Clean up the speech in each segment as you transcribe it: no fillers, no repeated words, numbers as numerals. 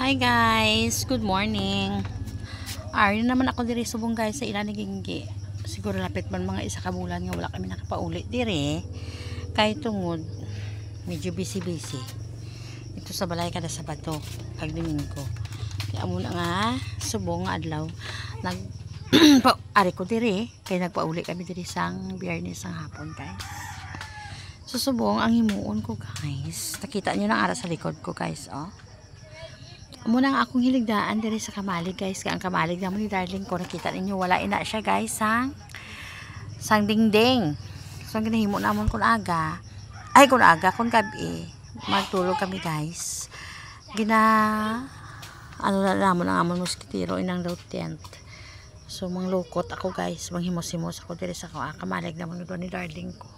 Hi guys, good morning. Ari naman ako diri subong guys sa ilang ginggi. Siguro lapit man mga isa ka bulan nga wala kami nakapauli diri. Kay tungod medyo busy. Ito sa balay kada Sabado, kag Domingo. Kaya amo na nga subong nga adlaw nag ari ko diri kay nagpauli kami diri sang Biyernes sang hapon guys. Susubong ang himuon ko guys. Nakita niyo na ara sa likod ko guys, oh. Muna nga akong hiligdaan diri sa kamalig guys. Kaya ang kamalig naman ni darling ko, nakita ninyo wala ina siya guys sang dingding. So ang ginahimo namon kun kun gabi magtulog kami guys. Ano na namon ang amon moskitero inang daw tent. So manglukot ako guys, manghimos-himos ako diri sa kamalig naman ni darling ko.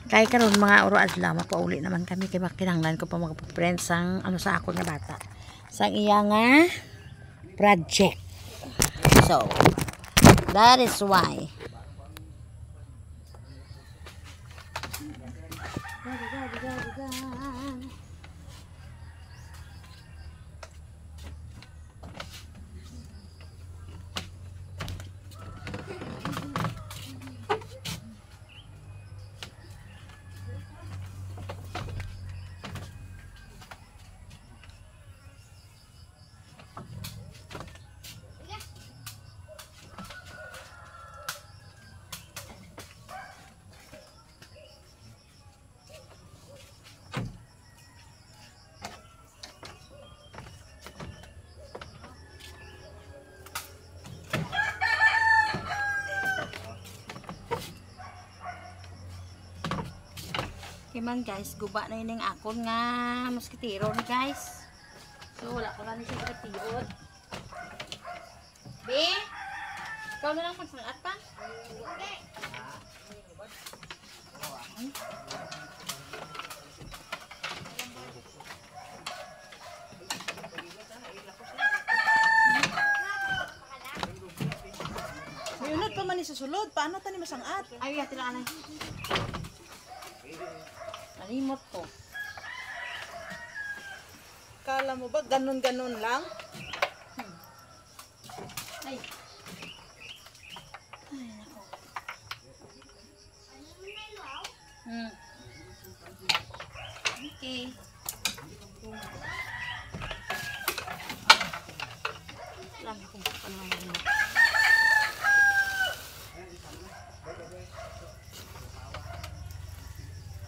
Kaya karon mga oro adlaw mapauli naman kami kay makinanglan ko pa mga friends sang ano sa ako nga bata. Sang iya nga project. So that is why. Man guys, guba na yun yung akon nga moskitero ni guys. So wala ko na siya katiyod. Be, ikaw na lang pagsangat pa. Mayunod pa man ni sa sulod. Paano tani masangat? Ay, yati lang anay. Nalimot ko. Kala mo ba ganun-ganun lang? Ay. Ay, nako. Okay. Lang ako pa naman.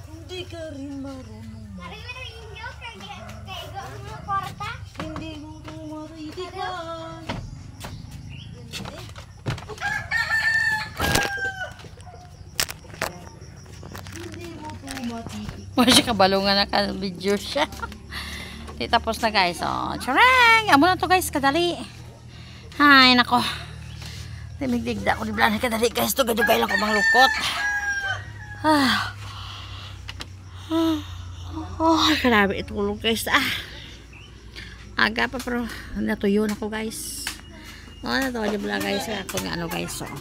Hindi ka rin marunong mo. Hindi mo maritikan. Hindi mo tumatitik. Wala siya kabalungan na ka-video siya. Di tapos na guys. Oh, charang! Amo na to guys, kadali. Ay, nako. Timigdigda ko ni Blan. Kadali guys, to gadugay lang ko mang lukot. Oh, grabe itulog guys. Aga pa pero natuyo na ko guys. Oh, natawa niyo pala guys. Ako nga ano guys. Oh.